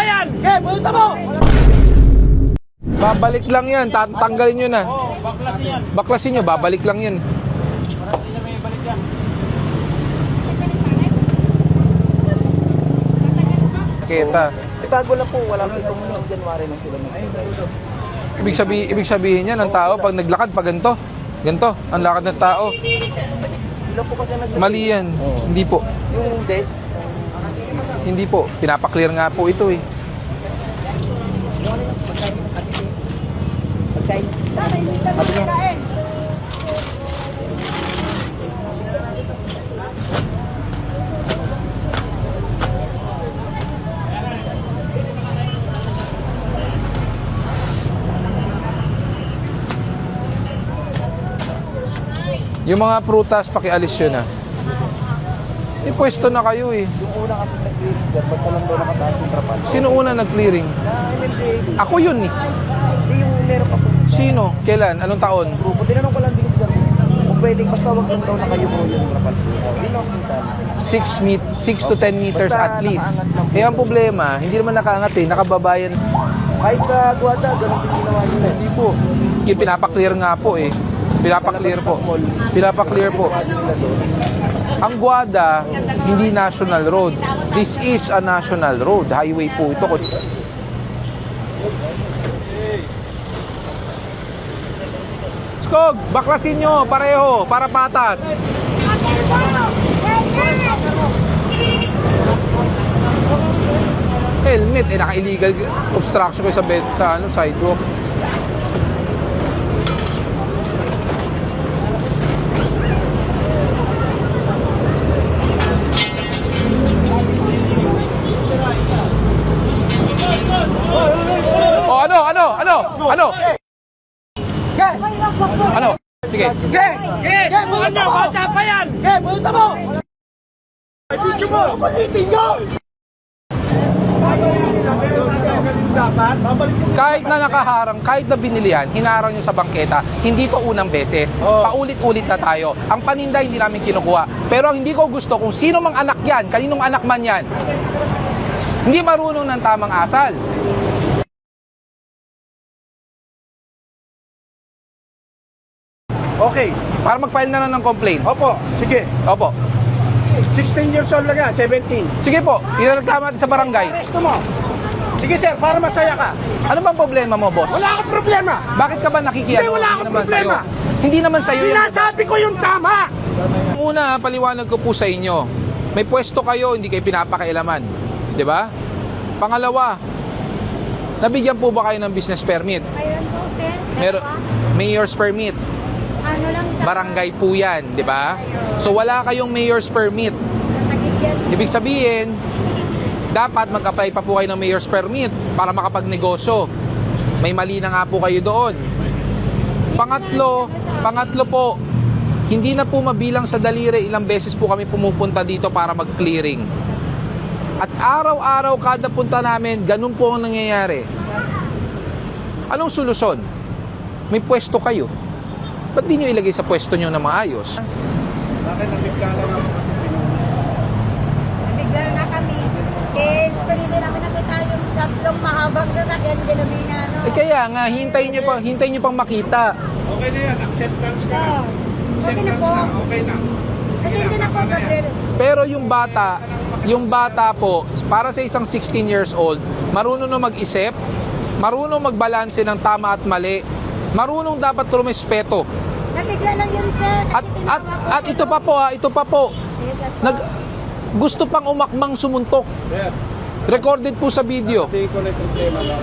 yan! Okay, pumunta mo! Babalik lang yan, tatanggalin nyo na. Oo, baklasin yan. Baklasin nyo, babalik lang yan. Marami na may balik yan. Kita. Bago lang po, wala po itong January lang sila. Ibig sabihin yan, ang tao, pag naglakad, pag ganito, ganito, ang lakad ng tao. Sila po kasi Mali yan. Hindi po. Yung desk, Hindi po. Pinapaklear nga po ito eh. yung ano yung pagkain. Pagkain. Sabi niya. Yung mga prutas, pakialis yun ah. May pwesto na kayo eh. Yung una kasi nag-clearing sir, basta lang daw nakataas yung trapal. Sino una nag-clearing? Na MMDA. Ako yun eh. Hindi yung meron pa po. Sino? Kailan? Anong taon? Grupo, tinanong ko lang din sila. Kung pwedeng, basta wag lang daw na kayo po yung trapal po. Hindi lang po sana. 6 to 10 meters Basta at least. nakaangat lang po. Eh ang problema, hindi naman nakaangat eh. Nakababayan. Kahit sa Guada, ganun din ginawa nila. Hindi po. Yung pinapaklear nga po eh. Pinapaklear po. Pinapaklear po. Ang Guada, hindi national road. This is a national road. Highway po ito. Skog, baklasin nyo pareho para patas. Helmet, eh naka-illegal obstruction ko sa sidewalk. Oh, ano? Ano? Sige. Okay, pumunta mo! Bata pa yan! Okay, pumunta mo! Video mo! Palitin nyo! Kahit na nakaharang, kahit na binilihan, hinarang nyo sa bangketa, hindi to unang beses. Paulit-ulit na tayo. Ang paninda hindi namin kinukuha. Pero ang hindi ko gusto, kung sino mang anak yan, kaninong anak man yan, hindi marunong ng tamang asal. Okay. Para mag-file na lang ng complaint. Opo, sige. Opo. 16 years old lang yan, 17. Sige po, ireklamo natin sa barangay. Gusto mo? Sige sir, para masaya ka. Ano bang problema mo, boss? Wala akong problema. Bakit ka ba nakikiano? Hindi, wala akong naman problema. sa'yo. Hindi naman sa'yo yun. Sinasabi ko yung tama. Una, paliwanag ko po sa inyo. May pwesto kayo, hindi kayo pinapakailaman. 'Di ba? Pangalawa, nabigyan po ba kayo ng business permit? Mayroon po, sir. Meron, mayor's permit. Ano lang sa... Barangay po yan, 'di ba? So wala kayong mayor's permit. Sa Tagigyan. Ibig sabihin, dapat mag-apply pa po kayo ng mayor's permit para makapagnegosyo. May mali na nga po kayo doon. Pangatlo po, hindi na po mabilang sa daliri ilang beses po kami pumupunta dito para mag-clearing. At araw-araw kada punta namin, ganun po ang nangyayari. Anong solusyon? May pwesto kayo. Ba't di nyo ilagay sa pwesto nyo na maayos? Bakit nabigla lang ako kasi Nabigla na kami. Eh, hindi namin nakita yung tatlong mahabang sasakyan. Hindi namin ano. Eh kaya nga, hintayin nyo pang makita. okay na yan, acceptance ka na. Okay na Acceptance po. lang, okay na. Kasi hindi na po, Gabriel. Pero yung bata po, para sa isang 16 years old, marunong na mag-isip, marunong magbalanse ng tama at mali, marunong dapat rumespeto. Nabigla lang yun, sir. At ito pa po, gusto pang umakmang sumuntok. Sir, Recorded po sa video. hindi ko na yung problema lang.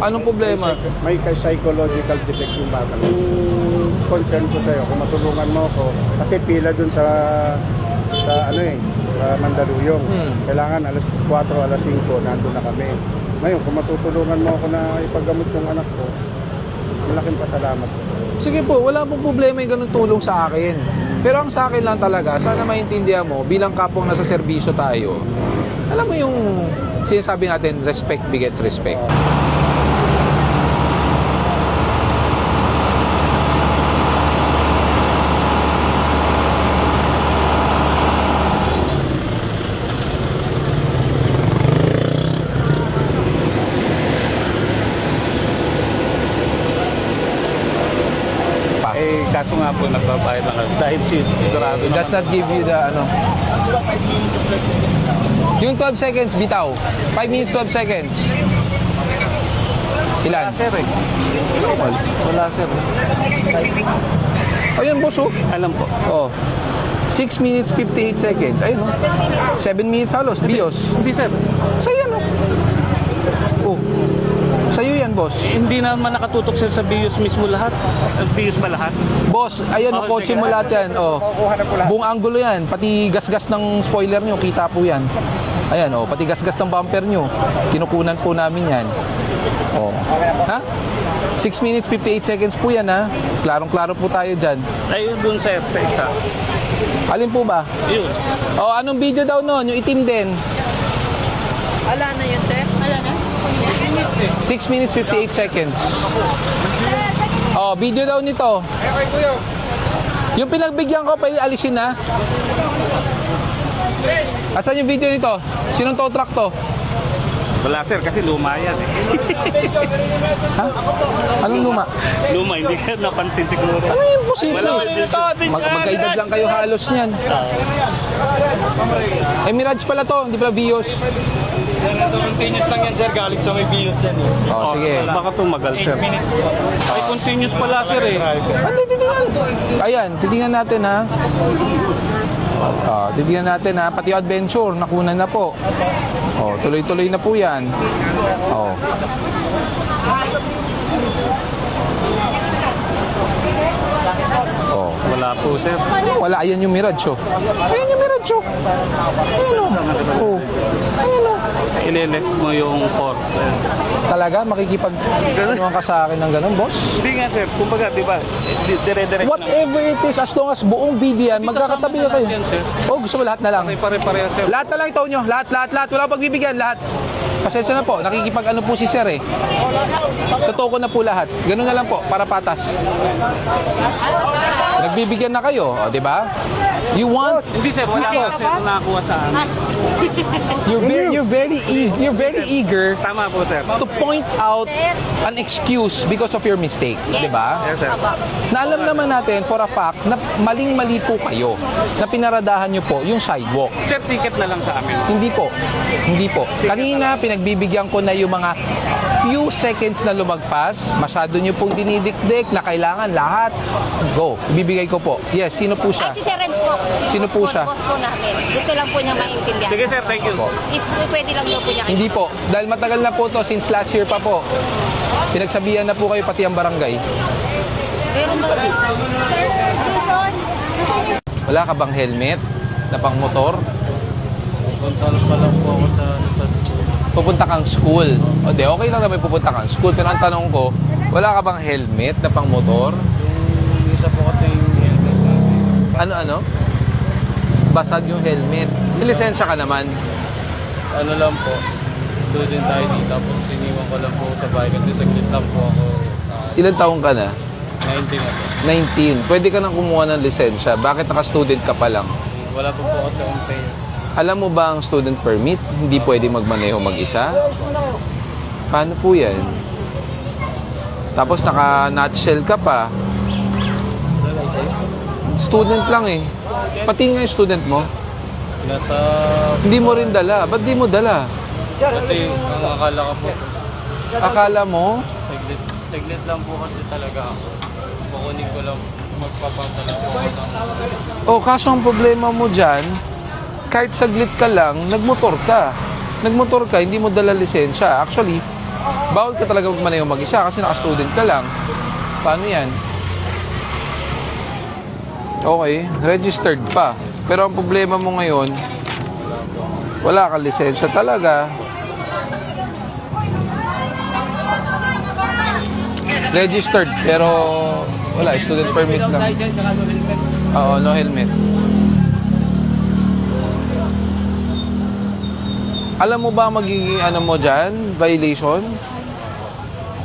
Anong problema? May psychological defect yung bata. Yung concern ko sa'yo, kung matulungan mo ako, kasi pila dun sa Mandaluyong. Kailangan alas 4, alas 5, nandun na kami. Ngayon, kung matutulungan mo ako na ipagamot yung anak ko, malaking pasalamat ko. Sige po, wala pong problema yung ganun tulong sa akin. Pero ang sa akin lang talaga, sana maintindihan mo, bilang kapong nasa serbisyo tayo, alam mo yung sinasabi natin, respect begets respect. Kaso nga po, nagbabayad lang kami. Dahil sigurado It does not give you the ano. Yung 12 seconds, bitaw. 5 minutes, 12 seconds. Ilan? Wala, sir eh. Wala, sir. Ayun, boss, oh. Alam po. Oh. 6 minutes, 58 seconds. Ayun, oh. 7 minutes halos, bios. Hindi, sir. Sa'yo yan, oh. Oh. Sa'yo yan, boss. Hindi naman nakatutok, sir, sa BIOS mismo lahat. BIOS pa lahat. Boss, ayun, oh, kotse mo lahat yan. Oh. Buong anggulo yan. Pati gasgas ng spoiler nyo, kita po yan. Ayan, oh. Pati gasgas ng bumper nyo. Kinukunan po namin yan. Oh. Ha? 6 minutes, 58 seconds po yan, ha? Klarong-klaro po tayo dyan. Ayun dun, sir, sa isa. Alin po ba? Yun. Oh, anong video daw nun? Yung itim din. Ala na yun, sir? Ala na? 6 minutes, 58 seconds. Oh, video daw nito. Yung pinagbigyan ko, pwede alisin na. Asan yung video nito? Sinong tow truck to? Wala, sir, kasi luma yan eh. Ha? Anong luma? Luma, hindi ka napansin siguro. Ano yung posible? Wala. Magkaedad lang kayo halos niyan. Eh, Mirage pala to, hindi pala Vios. Continuous lang yan, sir. Galing sa may BIOS yan. Oh, sige. Baka tumagal, sir. Ay, continuous pala, sir eh. Hindi, titingnan. Ayan, titingnan natin, ha? Titingnan natin, ha? Pati yung adventure, nakunan na po. Oh, tuloy-tuloy na po yan. Oh. Oh. Wala po, sir. Wala, ayan yung Mirage, oh. Ayan yung Mirage, oh. Ayan, oh. Oh. Ayan, oh. Ililis mo yung port. Talaga, makikipag-anuhan ka sa akin ng ganun, boss? Hindi nga, sir. Kumbaga, di ba? Dire-diretso na. Whatever it is, as long as buong video yan, magkakatabi na kayo. Yan, sir. Oh, gusto mo lahat na lang? Pare-pareha, sir. Lahat na lang ito nyo. Lahat. Wala akong pagbibigyan. Lahat. Pasensya na po. Nakikipag-ano po si sir eh. Totoo ko na po lahat. Ganun na lang po. Para patas. Nagbibigyan na kayo. O, di ba? You want... Hindi, sir. Wala ko, sir. Nakakuha sa amin. You're very eager Tama po, sir. to point out an excuse because of your mistake. Di ba? Yes, sir. Na alam naman natin for a fact na maling-mali po kayo. Na pinaradahan nyo po yung sidewalk. Sir, ticket na lang sa amin. Hindi po. Hindi po. Kanina, pinagbibigyan ko na yung mga few seconds na lumagpas. Masyado nyo pong dinidikdik na kailangan lahat. Go. Ibibigay ko po. Yes, sino po siya? Ay, si Sir Renz po. Sino po siya? Boss po namin. Gusto lang po niya maintindihan. Sige, sir. Thank you. If pwede lang daw po niya. Hindi po. Dahil matagal na po to since last year pa po. Pinagsabihan na po kayo pati ang barangay. Meron ba? Sir, Jason, Wala ka bang helmet na pang motor? Punta pa lang po ako sa school. Pupunta kang school. O di, okay lang na may pupunta kang school. Pero ang tanong ko, wala ka bang helmet na pang motor? Yung isa po kasi yung helmet namin. Ano? Basag yung helmet. May lisensya ka naman. Ano lang po, student ID. Tapos iniwan ko lang po sa bahay kasi saglit lang po ako. Ilan taong ka na? 19 na po. 19. Pwede ka nang kumuha ng lisensya. Bakit naka-student ka pa lang? Wala po po kasi akong pay. Alam mo ba ang student permit? Hindi pwede magmaneho mag-isa? Paano po yan? Tapos naka-nutshell ka pa. Student lang eh. Pati nga yung student mo. Nasa... Hindi mo rin dala. Ba't di mo dala? Kasi ang akala ko po, Akala mo? saglit lang po kasi talaga ako. Kukunin ko lang, magpapasa lang po ako ng... O, kaso ang problema mo dyan, kahit saglit ka lang, nagmotor ka. Nagmotor ka, hindi mo dala lisensya. Actually, bawal ka talaga magmaneho mag-isa kasi naka-student ka lang. Paano yan? Okay, registered pa. Pero ang problema mo ngayon, wala kang lisensya talaga. Registered, pero wala, student permit lang. Oo, no helmet. Alam mo ba magiging ano mo dyan? Violation?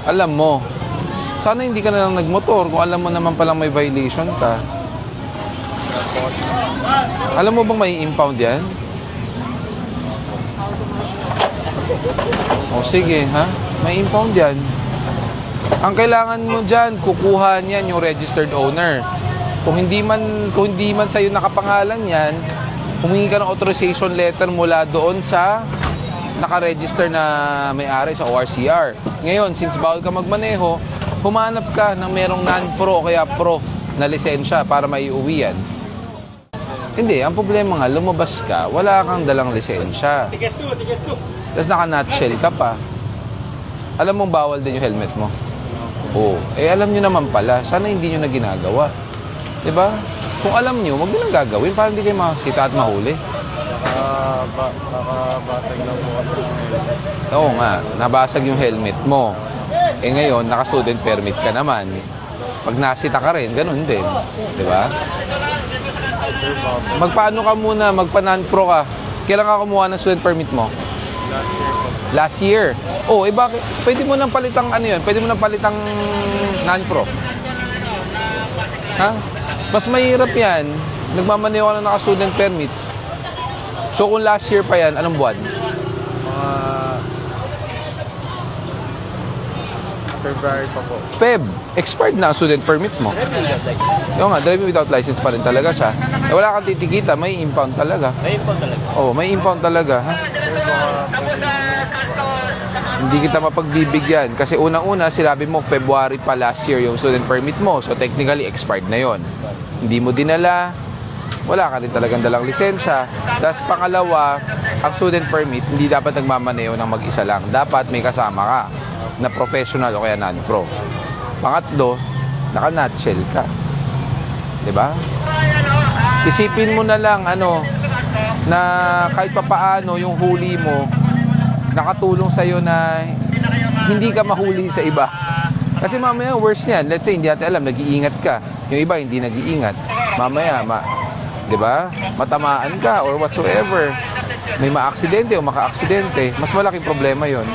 Alam mo. Sana hindi ka na lang nagmotor kung alam mo naman palang may violation ka. Alam mo bang may impound yan? O sige, ha? May impound yan. Ang kailangan mo dyan, kukuha niyan yung registered owner. Kung hindi man sa'yo nakapangalan yan, humingi ka ng authorization letter mula doon sa nakaregister na may-ari sa ORCR. Ngayon, since bawal ka magmaneho, humanap ka ng merong non-pro o kaya pro na lisensya para maiuwi yan. Hindi, ang problema nga, lumabas ka, wala kang dalang lisensya. Tapos naka-nutshell ka pa. Alam mong bawal din yung helmet mo? Oo. Alam nyo naman pala, sana hindi nyo na ginagawa. Diba? Kung alam nyo, wag nyo nang gagawin para hindi kayo makasita at mahuli. Nakabasag na po kasi. Oo nga, nabasag yung helmet mo. Ngayon, naka-student permit ka naman. Pag nasita ka rin, ganun din. Diba? Magpaano ka muna, magpa-non-pro ka. Kailan ka kumuha ng student permit mo? Last year po. Last year? Bakit? Pwede mo nang palitang ano yun? Pwede mo nang palitang non-pro. Ha? Mas mahirap yan. Nagmamaneho ka na naka-student permit. So kung last year pa yan, anong buwan? February pa po. Feb. Expired na ang student permit mo. Oo nga, driving without license pa rin talaga siya. Wala kang titikita, may impound talaga. May impound talaga. Oo, may impound talaga. Ha? Hindi kita mapagbibigyan. Kasi unang-una, sinabi mo, February pa last year yung student permit mo. So technically, expired na yon. Hindi mo dinala, wala ka rin talagang dalang lisensya. Tapos pangalawa, ang student permit, hindi dapat nagmamaneho ng mag-isa lang. Dapat may kasama ka na professional o kaya non-pro. Pangatlo, naka-nutshell ka. Diba? Isipin mo na lang, na kahit papaano yung huli mo, nakatulong sa'yo na hindi ka mahuli sa iba. Kasi mamaya, worse niyan. Let's say, hindi natin alam, nag-iingat ka. Yung iba, hindi nag-iingat. Mamaya, di ba? Matamaan ka or whatsoever. May maaksidente o maka-aksidente. Mas malaking problema yon.